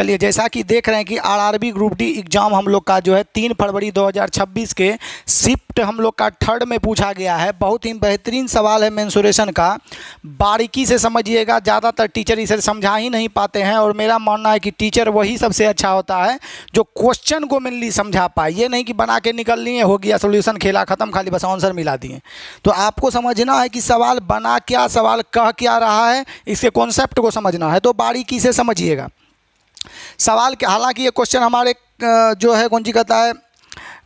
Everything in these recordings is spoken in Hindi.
चलिए, जैसा कि देख रहे हैं कि आरआरबी ग्रुप डी एग्ज़ाम हम लोग का जो है 3 फरवरी 2026 के शिफ्ट हम लोग का 3rd में पूछा गया है। बहुत ही बेहतरीन सवाल है मेंसुरेशन का, बारीकी से समझिएगा। ज़्यादातर टीचर इसे समझा ही नहीं पाते हैं और मेरा मानना है कि टीचर वही सबसे अच्छा होता है जो क्वेश्चन को मेनली समझा पाए। ये नहीं कि बना के निकल लिए, हो गया सोल्यूशन, खेला ख़त्म, खाली बस आंसर मिला दिए। तो आपको समझना है कि सवाल बना क्या, सवाल कह क्या रहा है, इसके कॉन्सेप्ट को समझना है। तो बारीकी से समझिएगा सवाल के। हालांकि ये क्वेश्चन हमारे जो है कौन सी कहता है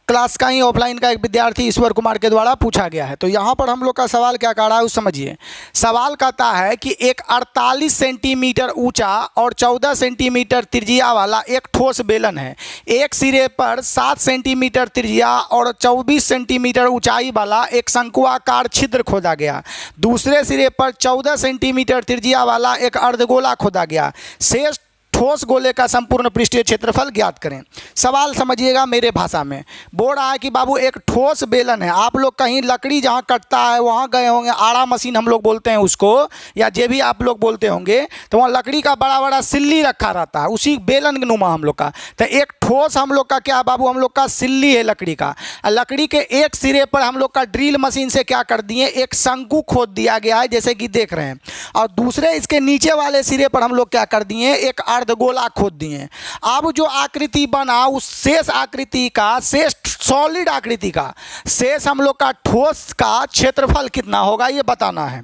क्लास का ही ऑफलाइन का एक विद्यार्थी ईश्वर कुमार के द्वारा पूछा गया है। तो यहाँ पर हम लोग का सवाल क्या कह रहा है उस समझिए। सवाल कहता है कि एक 48 सेंटीमीटर ऊंचा और 14 सेंटीमीटर त्रिज्या वाला एक ठोस बेलन है। एक सिरे पर 7 सेंटीमीटर त्रिज्या और 24 सेंटीमीटर ऊंचाई वाला एक शंक्वाकार छिद्र खोदा गया। दूसरे सिरे पर 14 सेंटीमीटर त्रिज्या वाला एक अर्धगोला खोदा गया। शेष ठोस गोले का संपूर्ण पृष्ठीय क्षेत्रफल ज्ञात करें। सवाल समझिएगा मेरे भाषा में। बोल रहा है कि बाबू एक ठोस बेलन है। आप लोग कहीं लकड़ी जहाँ कटता है वहाँ गए होंगे, आड़ा मशीन हम लोग बोलते हैं उसको, या जो भी आप लोग बोलते होंगे, तो वहाँ लकड़ी का बड़ा बड़ा सिल्ली रखा रहता है, उसी बेलन के नुमा हम लोग का। तो एक ठोस हम लोग का क्या बाबू, हम लोग का सिल्ली है लकड़ी का। लकड़ी के एक सिरे पर हम लोग का ड्रिल मशीन से क्या कर दिए, एक शंकु खोद दिया गया है, जैसे कि देख रहे हैं। और दूसरे इसके नीचे वाले सिरे पर हम लोग क्या कर दिए, एक अर्धगोला खोद दिए। अब जो आकृति बना उस शेष आकृति का, शेष सॉलिड आकृति का, शेष हम लोग का ठोस का क्षेत्रफल कितना होगा ये बताना है।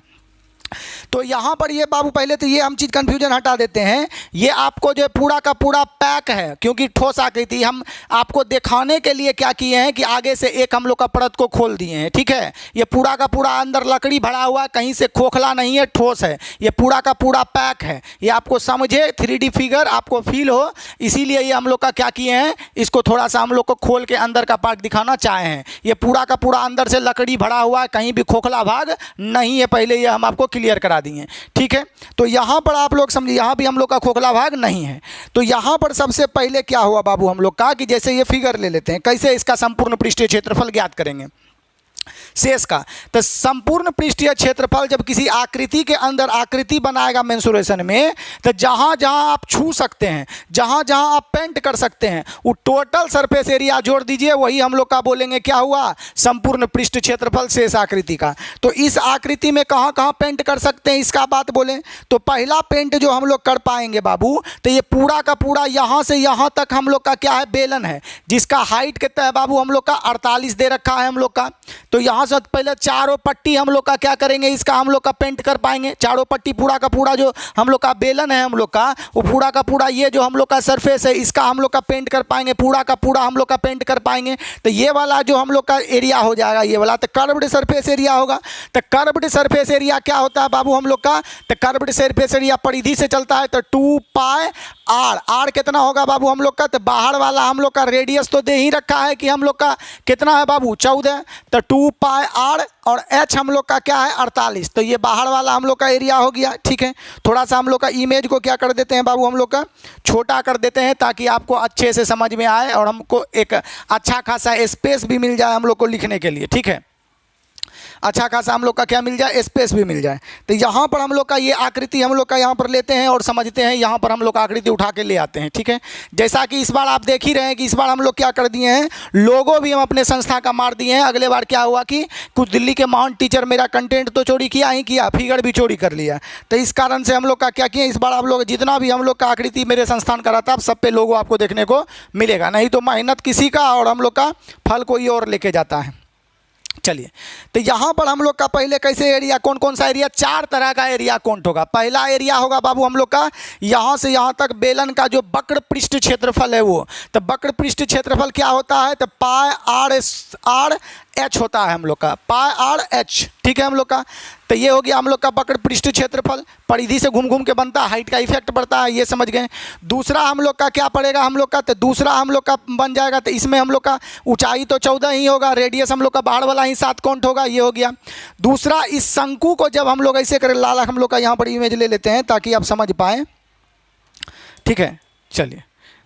तो यहाँ पर ये बाबू पहले तो ये हम चीज़ कन्फ्यूजन हटा देते हैं। ये आपको जो पूरा का पूरा पैक है, क्योंकि ठोस आकृति हम आपको दिखाने के लिए क्या किए हैं कि आगे से एक हम लोग का परत को खोल दिए हैं। ठीक है, ये पूरा का पूरा अंदर लकड़ी भरा हुआ है, कहीं से खोखला नहीं है, ठोस है। ये पूरा का पूरा पैक है। ये आपको समझे 3D फिगर आपको फील हो, इसीलिए ये हम लोग का क्या किए हैं, इसको थोड़ा सा हम लोग को खोल के अंदर का पार्ट दिखाना चाहे हैं। ये पूरा का पूरा अंदर से लकड़ी भरा हुआ है, कहीं भी खोखला भाग नहीं है। पहले ये हम आपको क्लियर करा दिए। ठीक है, तो यहाँ पर आप लोग समझिए, यहाँ भी हम लोग का खोखला भाग नहीं है। तो यहाँ पर सबसे पहले क्या हुआ बाबू हम लोग का, कि जैसे ये फिगर ले लेते हैं, कैसे इसका संपूर्ण पृष्ठीय क्षेत्रफल ज्ञात करेंगे शेष का। तो संपूर्ण पृष्ठीय क्षेत्रफल जब किसी आकृति के अंदर आकृति बनाएगा मेंसुरेशन में, तो जहां जहां आप छू सकते हैं, जहां जहां आप पेंट कर सकते हैं, वो टोटल सरफेस एरिया जोड़ दीजिए, वही हम लोग का बोलेंगे क्या हुआ, संपूर्ण पृष्ठ क्षेत्रफल शेष आकृति का। तो इस आकृति में कहां कहां पेंट कर सकते हैं इसका बात बोलें, तो पहला पेंट जो हम लोग कर पाएंगे बाबू, तो ये पूरा का पूरा यहां से यहां तक हम लोग का क्या है, बेलन है, जिसका हाइट कितना है बाबू हम लोग का 48 दे रखा है हम लोग का। तो यहाँ से पहले चारों पट्टी हम लोग का क्या करेंगे, इसका हम लोग का पेंट कर पाएंगे। चारों पट्टी पूरा का पूरा जो हम लोग का बेलन है हम लोग का, वो पूरा का पूरा ये जो हम लोग का सरफेस है, इसका हम लोग का पेंट कर पाएंगे, पूरा का पूरा हम लोग का पेंट कर पाएंगे। तो ये वाला जो हम लोग का एरिया हो जाएगा, ये वाला तो कर्व्ड सरफेस एरिया होगा। तो कर्व्ड सरफेस एरिया क्या होता है बाबू हम लोग का, तो कर्व्ड सरफेस एरिया परिधि से चलता है, तो 2πr। आर कितना होगा बाबू हम लोग का, तो बाहर वाला हम लोग का रेडियस तो दे ही रखा है कि हम लोग का कितना है बाबू 14, तो 2πr, और h हम लोग का क्या है 48। तो ये बाहर वाला हम लोग का एरिया हो गया। ठीक है, थोड़ा सा हम लोग का इमेज को क्या कर देते हैं बाबू हम लोग का छोटा कर देते हैं, ताकि आपको अच्छे से समझ में आए और हमको एक अच्छा खासा स्पेस भी मिल जाए हम लोग को लिखने के लिए। ठीक है, अच्छा खासा हम लोग का क्या मिल जाए, स्पेस भी मिल जाए। तो यहाँ पर हम लोग का ये आकृति हम लोग का यहाँ पर लेते हैं और समझते हैं। यहाँ पर हम लोग आकृति उठा के ले आते हैं। ठीक है, जैसा कि इस बार आप देख ही रहे हैं कि इस बार हम लोग क्या कर दिए हैं, लोगो भी हम अपने संस्था का मार दिए हैं। अगले बार क्या हुआ कि कुछ दिल्ली के महान टीचर मेरा कंटेंट तो चोरी किया ही किया, फिगर भी चोरी कर लिया। तो इस कारण से हम लोग का क्या किए, इस बार आप लोग जितना भी हम लोग का आकृति मेरे संस्थान का रहता है, सब पे लोगो आपको देखने को मिलेगा। नहीं तो मेहनत किसी का और हम लोग का फल कोई और लेके जाता है। चलिए, तो यहाँ पर हम लोग का पहले कैसे एरिया, कौन कौन सा एरिया, 4 तरह का एरिया कौन होगा। पहला एरिया होगा बाबू हम लोग का यहाँ से यहाँ तक बेलन का जो वक्र पृष्ठ क्षेत्रफल है वो। तो वक्र पृष्ठ क्षेत्रफल क्या होता है, तो πr h होता है हम लोग का, πr h। ठीक है हम लोग का, तो ये हो गया हम लोग का वक्र पृष्ठ क्षेत्रफल, परिधि से घूम घूम के बनता है, हाइट का इफेक्ट बढ़ता है, ये समझ गए। दूसरा हम लोग का क्या पड़ेगा हम लोग का, तो दूसरा हम लोग का बन जाएगा, तो इसमें हम लोग का ऊंचाई तो 14 ही होगा, रेडियस हम लोग का बाहर वाला ही 7 काउंट होगा, ये हो गया। दूसरा इस शंकु को जब हम लोग ऐसे करें, लाल हम लोग का यहाँ पर इमेज ले लेते हैं ताकि आप समझ पाएँ। ठीक है, चलिए,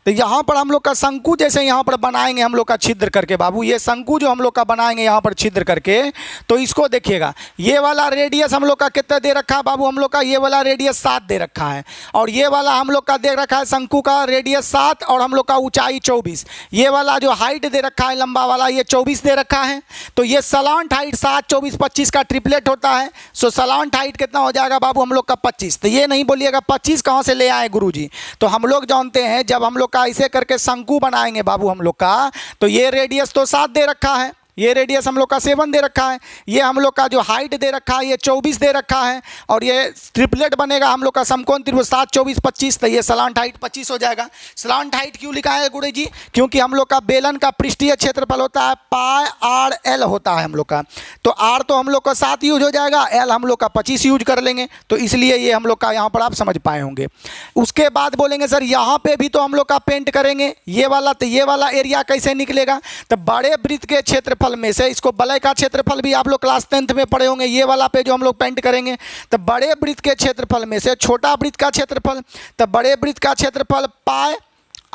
तो यहाँ पर हम लोग का शंकु जैसे यहाँ पर बनाएंगे हम लोग का छिद्र करके बाबू, ये शंकु जो हम लोग का बनाएंगे यहाँ पर छिद्र करके, तो इसको देखिएगा ये वाला रेडियस हम लोग का कितना दे रखा है बाबू, हम लोग का ये वाला रेडियस 7 दे रखा है, और ये वाला हम लोग का दे रखा है शंकु का रेडियस 7 और हम लोग का ऊंचाई 24। ये वाला जो हाइट दे रखा है लंबा वाला ये 24 दे रखा है। तो ये सलांट हाइट 7 24 25 का ट्रिपलेट होता है। सो सलांट हाइट कितना हो जाएगा बाबू हम लोग का 25। तो ये नहीं बोलिएगा 25 कहाँ से ले आए गुरुजी, तो हम लोग जानते हैं जब हम लोग का ऐसे करके शंकु बनाएंगे बाबू हम लोग का, तो ये रेडियस तो 7 दे रखा है, ये रेडियस हम लोग का 7 दे रखा है, ये हम लोग का जो हाइट दे रखा है ये 24 दे रखा है, और ये ट्रिपलेट बनेगा हम लोग का समकोण त्रिभुज 7 24 25। तो ये सलांट हाइट 25 हो जाएगा। सलांट हाइट क्यों लिखा है गुरु जी, क्योंकि हम लोग का बेलन का पृष्ठीय क्षेत्रफल होता है पाई आर एल होता है हम लोग का, तो आर तो हम लोग का 7 यूज हो जाएगा, एल हम लोग का 25 यूज कर लेंगे, तो इसलिए ये हम लोग का यहाँ पर आप समझ पाए होंगे। उसके बाद बोलेंगे सर यहाँ पे भी तो हम लोग का पेंट करेंगे ये वाला, तो ये वाला एरिया कैसे निकलेगा, तो बड़े वृत्त के क्षेत्रफल में से, इसको वलय का क्षेत्रफल भी आप लोग क्लास 10th में पढ़े होंगे, ये वाला पे जो हम लोग पेंट करेंगे, तो बड़े वृत्त के क्षेत्रफल में से छोटा वृत्त का क्षेत्रफल, तो बड़े वृत्त का क्षेत्रफल पाई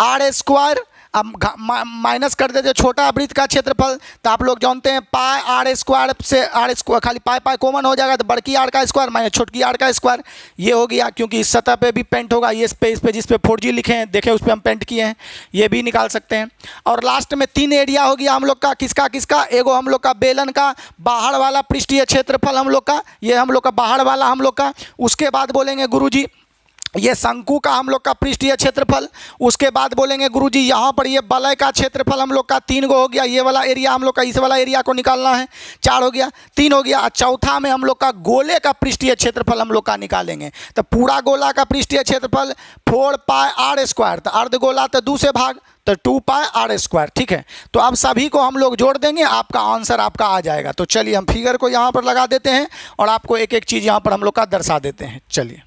आर स्क्वायर, अब माइनस कर देते छोटा वृत्त का क्षेत्रफल, तो आप लोग जानते हैं पाई आर स्क्वायर से आर स्क्वायर खाली पाई पाई कॉमन हो जाएगा, तो बड़की आर का स्क्वायर माइनस छोटकी आर का स्क्वायर, ये हो गया। क्योंकि इस सतह पे भी पेंट होगा, ये इस पे जिस पे 4G लिखे हैं देखें उस पर हम पेंट किए हैं, ये भी निकाल सकते हैं। और लास्ट में 3 एरिया हो गया हम लोग का, किसका किसका, एगो हम लोग का बेलन का बाहर वाला पृष्ठीय क्षेत्रफल हम लोग का, ये हम लोग का बाहर वाला हम लोग का। उसके बाद बोलेंगे गुरुजी ये शंकु का हम लोग का पृष्ठीय क्षेत्रफल। उसके बाद बोलेंगे गुरुजी यहाँ पर ये वलय का क्षेत्रफल हम लोग का 3 गो हो गया, ये वाला एरिया हम लोग का इस वाला एरिया को निकालना है, 4 हो गया, 3 हो गया। चौथा में हम लोग का गोले का पृष्ठीय क्षेत्रफल हम लोग का निकालेंगे, तो पूरा गोला का पृष्ठीय क्षेत्रफल 4 पाई आर स्क्वायर, तो अर्धगोला तो 2 से भाग, तो 2 पाई आर स्क्वायर, ठीक है। तो अब सभी को हम लोग जोड़ देंगे, आपका आंसर आपका आ जाएगा। तो चलिए हम फिगर को यहाँ पर लगा देते हैं और आपको एक एक चीज़ यहाँ पर हम लोग का दर्शा देते हैं। चलिए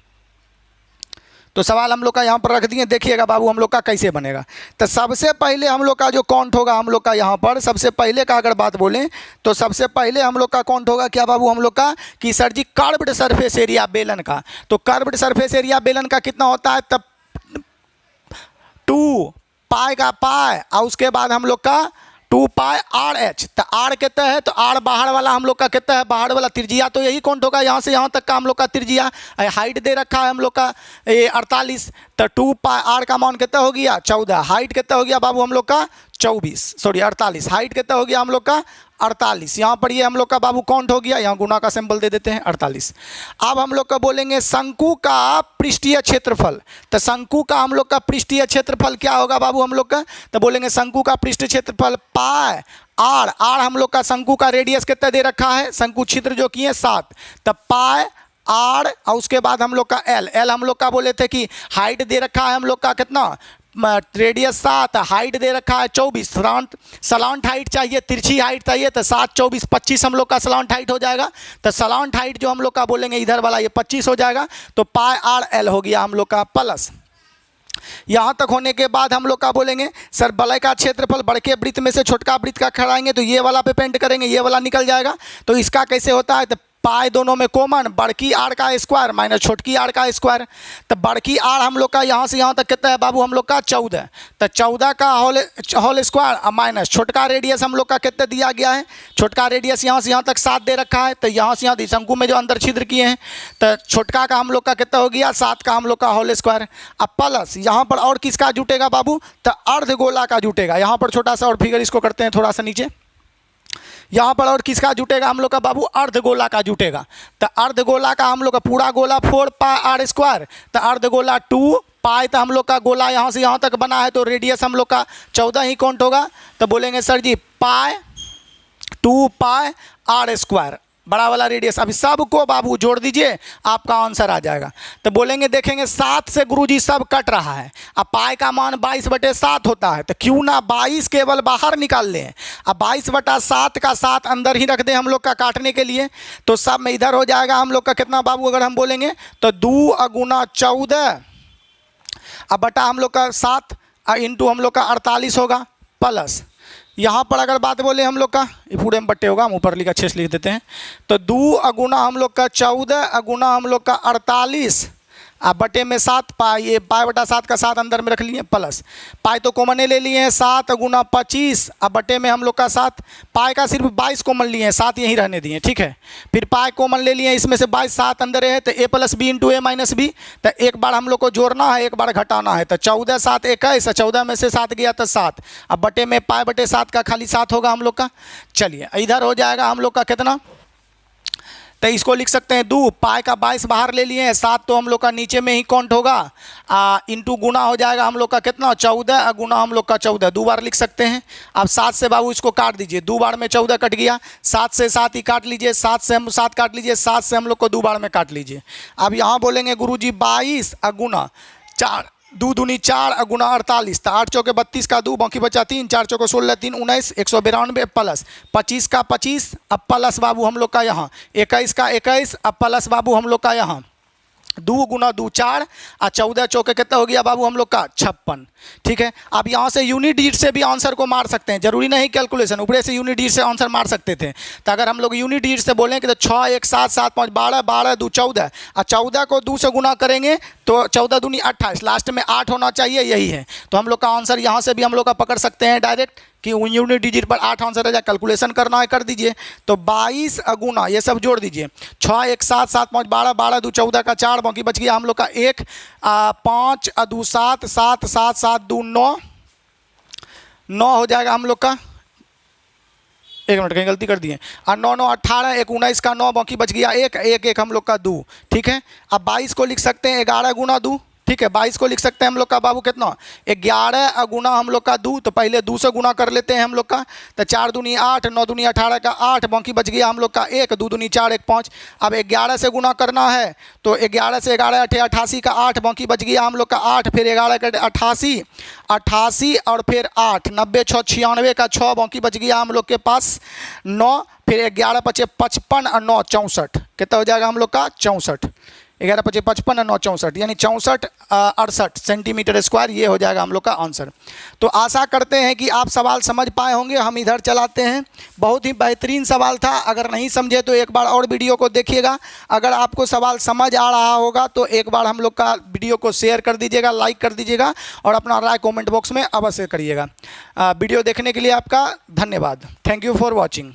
तो सवाल हम लोग का यहाँ पर रख दिए, देखिएगा बाबू हम लोग का कैसे बनेगा। तो सबसे पहले हम लोग का जो काउंट होगा हम लोग का यहाँ पर, सबसे पहले का अगर बात बोलें तो सबसे पहले हम लोग का काउंट होगा क्या बाबू हम लोग का, कि सर जी कर्व्ड सरफेस एरिया बेलन का। तो कर्व्ड सरफेस एरिया बेलन का कितना होता है, तब 2 पाई का पाई, और उसके बाद हम लोग का 2 पाई आर एच। तो आर कितना है, तो आर बाहर वाला हम लोग का कितना है, बाहर वाला त्रिज्या, तो यही काउंट होगा यहाँ से यहाँ तक का हम लोग का त्रिज्या। हाइट दे रखा है हम लोग का 48, तो 2 पाई आर का मान कितना हो गया 14, हाइट कितना हो गया बाबू हम लोग का 48, हाइट कितना हो गया हम लोग का 48। यहाँ पर ये हम लोग का बाबू काउंट हो गया, यहाँ गुना का सिंबल दे देते हैं 48। अब हम लोग का बोलेंगे शंकु का पृष्ठीय क्षेत्रफल। तो शंकु का हम लोग का पृष्ठीय क्षेत्रफल क्या होगा बाबू हम लोग का, तो बोलेंगे शंकु का पृष्ठीय क्षेत्रफल पाई आर, आर हम लोग का शंकु का रेडियस कितना दे रखा है, शंकु छिद्र जो किए 7, तो पाई आर, और उसके बाद हम लोग का एल, एल हम लोग का बोले थे कि हाइट दे रखा है हम लोग का कितना, रेडियस 7, हाइट दे रखा है 24, सलांट हाइट चाहिए, तिरछी हाइट चाहिए, तो 7 24 25 हम लोग का सलांट हाइट हो जाएगा। तो सलांट हाइट जो हम लोग का बोलेंगे इधर वाला ये 25 हो जाएगा, तो पाई आर एल हो गया हम लोग का प्लस। यहाँ तक होने के बाद हम लोग का बोलेंगे सर वलय का क्षेत्रफल बड़के वृत्त में से छोटका वृत्त का खड़ाएंगे, तो ये वाला पे पेंट करेंगे, ये वाला निकल जाएगा। तो इसका कैसे होता है, तो पाई दोनों में कॉमन, बड़की आर का स्क्वायर माइनस छोटकी आर का स्क्वायर। तो बड़की आर हम लोग का यहाँ से यहाँ तक कितना है बाबू हम लोग का 14, तो 14 का होल स्क्वायर माइनस छोटका रेडियस हम लोग का कितना दिया गया है, छोटका रेडियस यहाँ से यहाँ तक 7 दे रखा है, तो यहाँ से यहाँ शंकु में जो अंदर छिद्र किए हैं, तो छोटका का हम लोग का कितना हो गया 7 का हम लोग का होल स्क्वायर। अब प्लस यहाँ पर और किसका जुटेगा बाबू, तो अर्धगोला का जुटेगा। यहाँ पर छोटा सा और फिगर इसको करते हैं थोड़ा सा नीचे, यहाँ पर और किसका जुटेगा हम लोग का बाबू, अर्धगोला का जुटेगा। तो अर्धगोला का हम लोग का पूरा गोला 4 पाई आर स्क्वायर, तो अर्धगोला 2 पाई, तो हम लोग का गोला यहाँ से यहाँ तक बना है, तो रेडियस हम लोग का 14 ही काउंट होगा। तो बोलेंगे sir ji pi 2 pi r square बड़ा वाला रेडियस। अभी सबको बाबू जोड़ दीजिए, आपका आंसर आ जाएगा। तो बोलेंगे देखेंगे 7 से गुरुजी सब कट रहा है, अब पाई का मान 22/7 होता है, तो क्यों ना 22 केवल बाहर निकाल लें। अब 22/7 का 7 अंदर ही रख दें हम लोग का काटने के लिए, तो सब में इधर हो जाएगा हम लोग का कितना बाबू, अगर हम बोलेंगे तो 2 × 14, अब बटा हम लोग का 7 इंटू हम लोग का 48 होगा, प्लस यहाँ पर अगर बात बोले हम लोग का, ये पूरे में बट्टे होगा, हम ऊपर लिखा 6 लिख देते हैं, तो 2 × हम लोग का 14 × हम लोग का 48 अब बटे में 7 पाई, ये पाई बटा 7 का 7 अंदर में रख लिए प्लस पाई तो कॉमन ले लिए हैं 7 गुना 25। अब बटे में हम लोग का 7 पाई का सिर्फ 22 कॉमन लिए हैं, 7 यहीं रहने दिए, ठीक है। फिर पाई कॉमन ले लिए हैं, इसमें से 22 7 अंदर है तो a plus B into A minus B, तो एक बार हम लोग को जोड़ना है एक बार घटाना है, तो 14 7 21, 14 में से 7 गया तो 7। अब बटे में पाई बटे 7 का खाली 7 होगा हम लोग का। चलिए इधर हो जाएगा हम लोग का कितना, तो इसको लिख सकते हैं 2 पाई का 22 बाहर ले लिए हैं, 7 तो हम लोग का नीचे में ही काउंट होगा, इंटू गुना हो जाएगा हम लोग का कितना 14 गुना हम लोग का 14, 2 बार लिख सकते हैं। अब 7 से बाबू इसको काट दीजिए, 2 बार में 14 कट गया, 7 से 7 ही काट लीजिए, 7 से हम 7 काट लीजिए, 7 से हम लोग को 2 बार में काट लीजिए। अब यहाँ बोलेंगे गुरुजी 22 गुना 4 2 दूनी 4 गुना 48, तो 8 चौके 32 का 2 बाकी बचा 3, 4 चौके 16 3 19 192 प्लस 25 का 25, अब प्लस बाबू हम लोग का यहाँ 21 का 21, अब प्लस बाबू हम लोग का यहाँ 2 गुना 2 4 और 14 चौके कितना हो गया बाबू हम लोग का 56, ठीक है। अब यहाँ से यूनिट डिजिट से भी आंसर को मार सकते हैं, जरूरी नहीं कैलकुलेशन, ऊपरे से यूनिट डिजिट से आंसर मार सकते थे। तो अगर हम लोग यूनिट डिजिट से बोलें कि तो 6 1 7 7 5 12 12 2 14 और 14 को 2 से गुना करेंगे तो 14 दूनी 28, लास्ट में 8 होना चाहिए, यही है। तो हम लोग का आंसर यहाँ से भी हम लोग का पकड़ सकते हैं डायरेक्ट कि यूनिट डिजिट पर 8 आंसर है, कैलकुलेशन करना है कर दीजिए। तो 22 गुना ये सब जोड़ दीजिए, 6 1 7 7 5 12 12 2 14 का 4 बाकी बच गया हम लोग का 1 5 2 7 7 7 7 2 9 9 हो जाएगा हम लोग का, एक मिनट कहीं गलती कर दिए, और 9 9 18 1 19 का 9 बाकी बच गया 1 1 1 हम लोग का 2, ठीक है। अब 22 को लिख सकते हैं 11 गुना 2, ठीक है। 22 को लिख सकते हैं हम लोग का बाबू कितना 11 गुना हम लोग का 2, तो पहले 2 से गुना कर लेते हैं हम लोग का, तो 4 दूनी 8 9 दूनी 18 का 8 बाकी बच गया हम लोग का 1 2 दूनी 4 1 5। अब 11 से गुना करना है तो 11 से 11 88 का 8 बाकी बच गया हम लोग का 8, फिर 11 का 88 88 और फिर 8 90 6 96 का 6 बाकी बच गया हम लोग के पास 9, फिर 11 5 55 और 9 64, कितना हो जाएगा हम लोग का 64, 11 5 55 और 9 64 यानी 64 68 सेंटीमीटर स्क्वायर, ये हो जाएगा हम लोग का आंसर। तो आशा करते हैं कि आप सवाल समझ पाए होंगे। हम इधर चलाते हैं, बहुत ही बेहतरीन सवाल था, अगर नहीं समझे तो एक बार और वीडियो को देखिएगा। अगर आपको सवाल समझ आ रहा होगा तो एक बार हम लोग का वीडियो को शेयर कर दीजिएगा, लाइक कर दीजिएगा और अपना राय कॉमेंट बॉक्स में अवश्य करिएगा। वीडियो देखने के लिए आपका धन्यवाद। Thank you for watching.